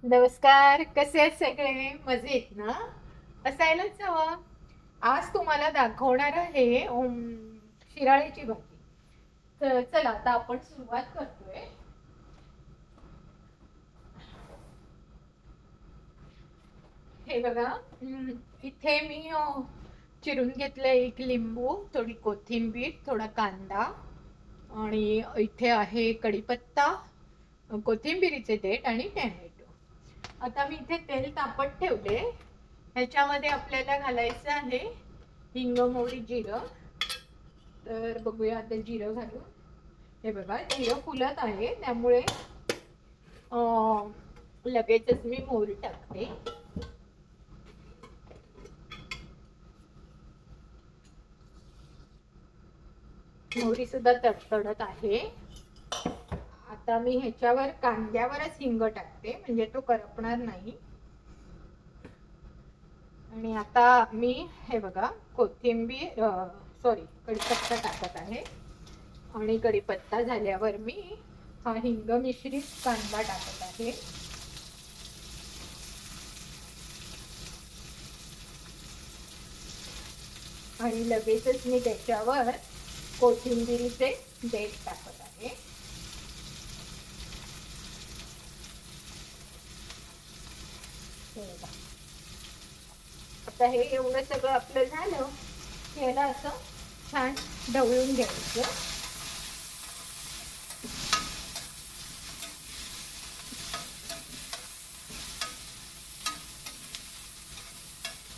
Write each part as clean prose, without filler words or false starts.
नमस्कार, कसे आहेत सगळे? मजेत ना? असायलाच हवं. आज तुम्हाला दाखवणार आहे शिराळ्याची भाजी. तर चला आता आपण सुरुवात करतोय. हे बघा, इथे मी चिरून घेतलंय एक लिंबू, थोडी कोथिंबीर, थोडा कांदा आणि इथे आहे कढीपत्ता, कोथिंबिरीचे देठ आणि टॅमॅटो. आता मी इथे तेल तापत ठेवले. ह्याच्यामध्ये आपल्याला घालायचं आहे हिंग, मोहरी, जिरं. तर बघूया आता जिरं घालून. हे बघा जिरं फुलत आहे, त्यामुळे लगेचच मी मोहरी टाकते. मोहरी सुद्धा तडतडत आहे. आता मी ह्याच्यावर कांद्यावरच हिंग टाकते, म्हणजे तो करपणार नाही. आणि आता मी हे बघा कोथिंबीर, सॉरी, कढीपत्ता टाकत आहे. आणि कढीपत्ता झाल्यावर मी हा हिंग मिश्रित कांदा टाकत आहे. आणि लगेचच मी त्याच्यावर कोथिंबीरीचे देठ टाकत आहे. आता हे एवढं सगळं आपलं झालं की याला असं छान ढवळून घ्यायचं.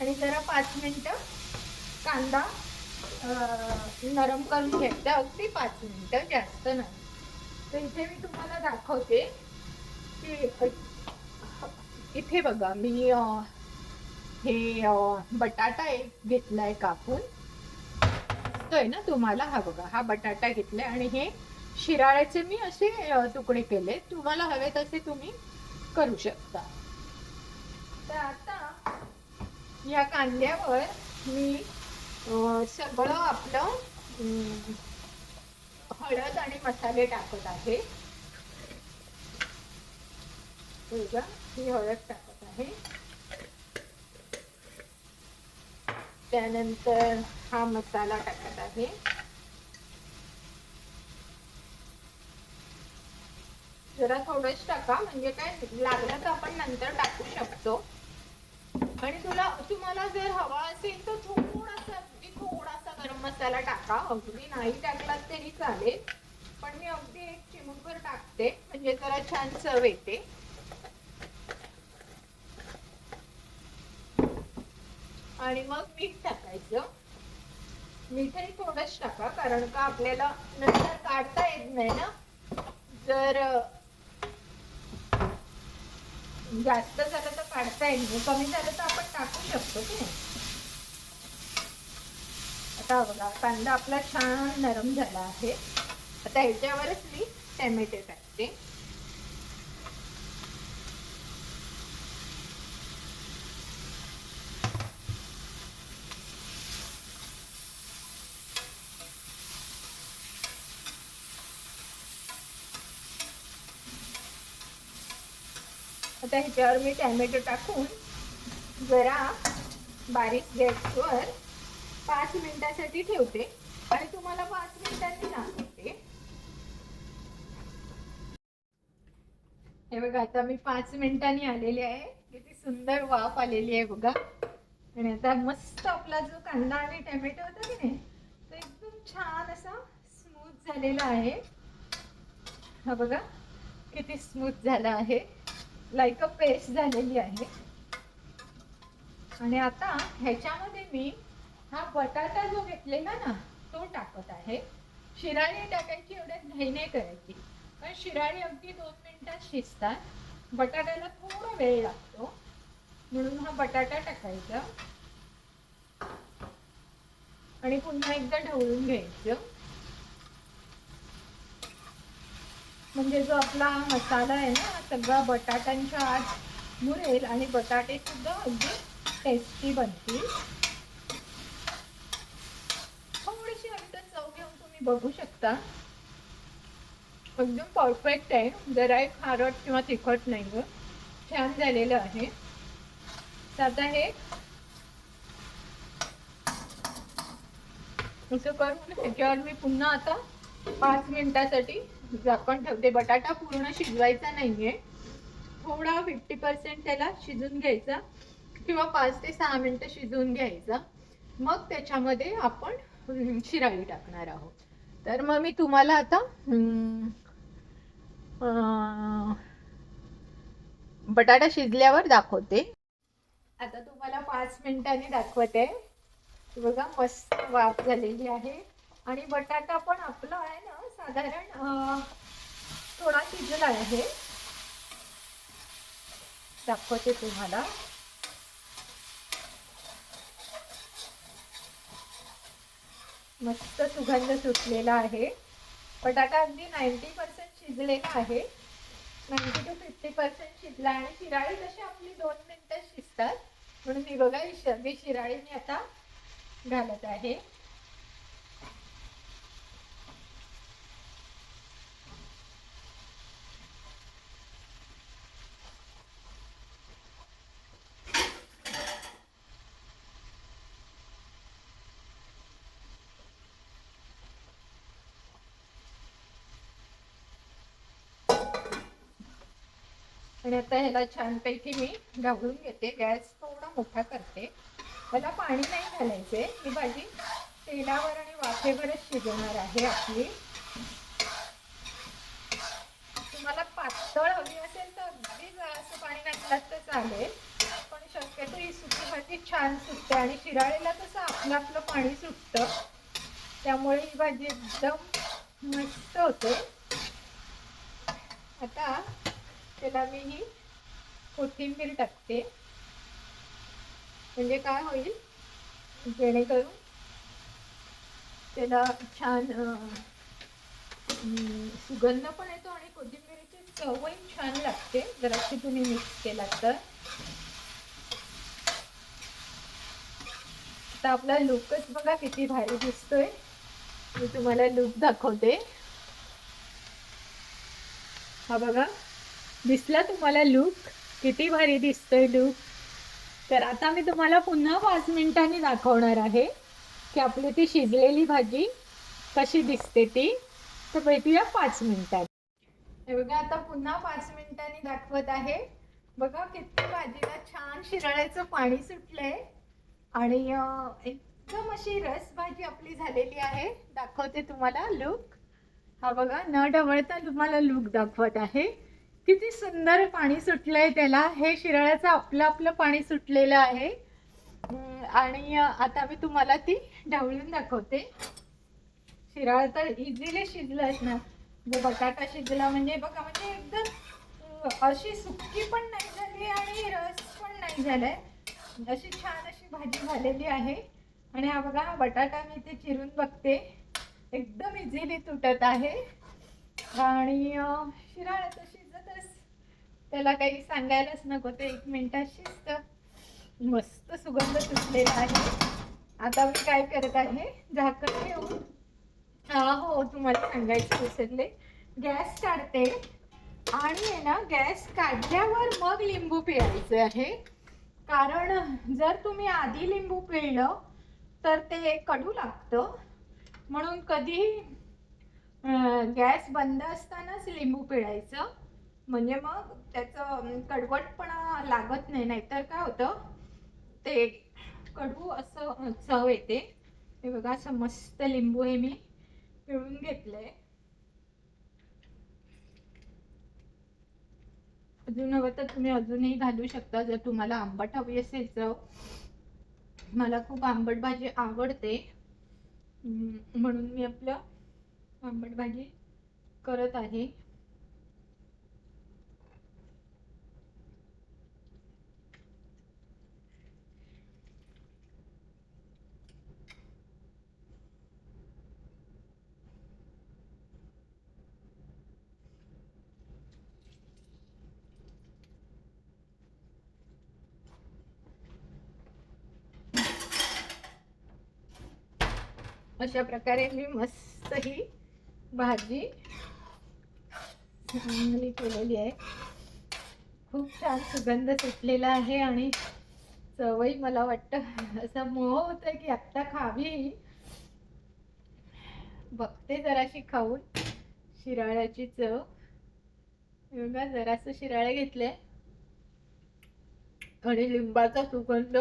आणि जरा 5 मिनिटं कांदा नरम करून घ्यायचा, अगदी 5 मिनिटं, जास्त नाही. तर इथे मी तुम्हाला दाखवते की इथे बघा मी हे बटाटा एक घेतलाय कापून. दिसतोय ना तुम्हाला? हा बघा, हा बटाटा घेतलाय आणि हे शिराळ्याचे मी असे तुकडे केले. तुम्हाला हवे तसे तुम्ही करू शकता. तर आता या कांद्यावर मी सगळं आपलं हळद आणि मसाले टाकत आहे. ही हळद टाकत आहे. त्यानंतर हा मसाला टाकत आहे. जरा थोडंच टाका, म्हणजे काय लागलं तर आपण नंतर टाकू शकतो. आणि तुम्हाला जर हवा असेल तर थोडासा गरम मसाला टाका. अगदी नाही टाकलात तरी चालेल, पण मी अगदी एक चिमूटभर टाकते, म्हणजे जरा छान चव येते. आणि मग मीठ टाकायचं. मीठही थोडंच टाका, कारण का आपल्याला नंतर काढता येत नाही ना. जर जास्त झालं तर काढता येईल, कमी झालं तर आपण टाकू शकतो की नाही. आता बघा कांदा आपला छान नरम झाला आहे. आता ह्याच्यावरच मी टॅमॅटो टाकते. आता ह्याच्यावर मी टॅमॅटो टाकून जरा बारीक गॅसवर 5 मिनिटासाठी ठेवते आणि तुम्हाला 5 मिनिटांनी दाखवते. हे बघा, आता मी 5 मिनिटांनी आलेले आहे. किती सुंदर वाफ आलेली आहे बघा. आणि आता मस्त आपला जो कांदा आणि टॅमॅटो होता की नाही, तो एकदम छान असा स्मूथ झालेला आहे. हा बघा किती स्मूथ झाला आहे, लाईक अ पेस्ट झालेली आहे. आणि आता ह्याच्यामध्ये मी हा बटाटा जो घेतलेला ना तो टाकत आहे. शिराळी टाकायची, एवढ्यात घाई नाही करायची, कारण शिराळी अगदी 2 मिनिटात शिजतात. बटाट्याला थोडा वेळ लागतो, म्हणून हा बटाटा टाकायचा आणि पुन्हा एकदा ढवळून घ्यायचं. म्हणजे जो आपला मसाला आहे ना सगळा बटाट्यांच्या आत मुरेल आणि बटाटे सुद्धा अगदी टेस्टी बनतील. थोडीशी हलकं चव घेऊन तुम्ही बघू शकता. एकदम परफेक्ट आहे, जरा एक खारट किंवा तिखट नाही. छान झालेलं आहे. तर आता हे असं करून ह्याच्यावर मी पुन्हा आता 5 मिनिटासाठी झाकण ठेवते. बटाटा पूर्ण शिजवायचा नाहीये, थोडा 50% त्याला शिजून घ्यायचा किंवा 5 ते 6 मिनिटं शिजवून घ्यायचा. मग त्याच्यामध्ये आपण शिराळी टाकणार आहोत. तर मग मी तुम्हाला आता बटाटा शिजल्यावर दाखवते. आता तुम्हाला 5 मिनिटांनी दाखवते. बघा मस्त वाफ झालेली आहे आणि बटाटा पण आपला आहे ना साधारण थोडा शिजला आहे. दाखवते तुम्हाला. मस्त सुगंध सुटलेला आहे. बटाटा अगदी 90% शिजलेला आहे. 90 to 50% शिजला आणि शिराळी कशी आपली 2 मिनिटं शिजतात म्हणून मी बघा ही शिराळी मी आता घालत आहे. आणि आता ह्याला छानपैकी मी ढवळून घेते. गॅस थोडा मोठा करते. मला पाणी नाही घालायचे. ही भाजी तेलावर आणि वाफेवरच शिजवणार आहे आपली. तुम्हाला पातळ हवी असेल तर अगदी जरासं पाणी घातलं तर चालेल, पण शक्यतो ही सुकी भाजी छान सुटते आणि शिराळीला कसं आपलं आपलं पाणी सुटतं, त्यामुळे ही भाजी एकदम मस्त होते. आता त्याला मी ही कोथिंबीर टाकते. म्हणजे काय होईल, जेणेकरून त्याला छान सुगंध पण येतो आणि कोथिंबीरीची चवही छान लागते जराशी तुम्ही मिक्स केला तर. आता आपला लुकच बघा किती भारी दिसतोय. मी तुम्हाला लुक दाखवते. हा बघा, दिसला तुम्हाला लुक? किती भारी दिसतोय लुक. तर आता मी तुम्हाला पुन्हा 5 मिनिटांनी दाखवणार आहे की आपली ती शिजलेली भाजी कशी दिसते ती. तर भेटूया 5 मिनिटांत. हे बघा आता पुन्हा 5 मिनिटांनी दाखवत आहे. बघा किती भाजीला छान शिराळ्याचं पाणी सुटलंय आणि एकदम अशी रस भाजी आपली झालेली आहे. दाखवते तुम्हाला लुक. हा बघा, न ढवळता तुम्हाला लुक दाखवत आहे. किती सुंदर पाणी सुटलंय त्याला. हे शिराळ्याचं आपलं आपलं पाणी सुटलेलं आहे. आणि आता मी तुम्हाला ती ढवळून दाखवते. शिराळ तर इझिली शिजलंच ना. जो बटाटा शिजला म्हणजे बघा, म्हणजे एकदम अशी सुकी पण नाही झाली आणि रस पण नाही झालाय. अशी छान अशी भाजी झालेली आहे. आणि हा बघा, हा बटाटा मी ते चिरून बघते, एकदम इझिली तुटत आहे. आणि शिराळ तर शिजतच, त्याला काही सांगायलाच नको, ते 1 मिनिटात शिजतं. मस्त सुगंध सुटलेला आहे. आता मी काय करत आहे, झाकण ठेवून हो तुम्हाला सांगायचं विसरले, गॅस काढते आणि आहे ना गॅस काढल्यावर मग लिंबू पिळायचं आहे. कारण जर तुम्ही आधी लिंबू पिळलं तर ते कडू लागतं. म्हणून कधी गॅस बंद असतानाच लिंबू पिळायचं, म्हणजे मग त्याचं कडवटपणा लागत नाही. नाहीतर काय होतं, ते कडू असं चव येते. हे बघा, असं मस्त लिंबू हे मी पिळून घेतलंय. अजून हवं तर तुम्ही अजूनही घालू शकता जर तुम्हाला आंबट हवी असेल चव. मला खूप आंबट भाजी आवडते म्हणून मी आपलं आंबट भाजी करत आहे. अशा प्रकारे मी मस्त ही भाजी चांगली केलेली आहे. खूप छान सुगंध सुटलेला आहे आणि चवही मला वाटतं असा मोह होत आहे की आत्ता खावी. बघते जराशी खाऊन शिराळ्याची चव. बघा जरासं शिराळे घेतले आणि लिंबाचा सुगंध.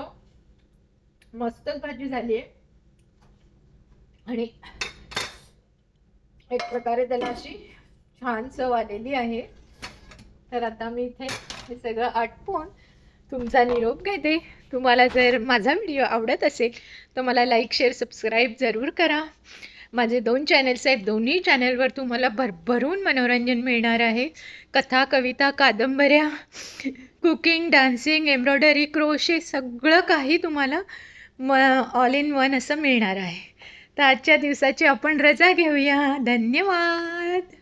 मस्तच भाजी झाली आहे आणि एक प्रकारे त्याला अशी छान चव आलेली आहे. तर आता मी इथे हे सगळं आटपून तुमचा निरोप घेते. तुम्हाला जर माझा व्हिडिओ आवडत असेल तर मला लाईक शेअर सबस्क्राईब जरूर करा. माझे 2 चॅनल्स आहेत. दोन्ही चॅनलवर तुम्हाला भरभरून मनोरंजन मिळणार आहे. कथा, कविता, कादंबऱ्या, कुकिंग, डान्सिंग, एम्ब्रॉयडरी, क्रोशे सगळं काही तुम्हाला ऑल इन वन असं मिळणार आहे. तर आजच्या दिवसाची आपण रजा घेऊया. धन्यवाद.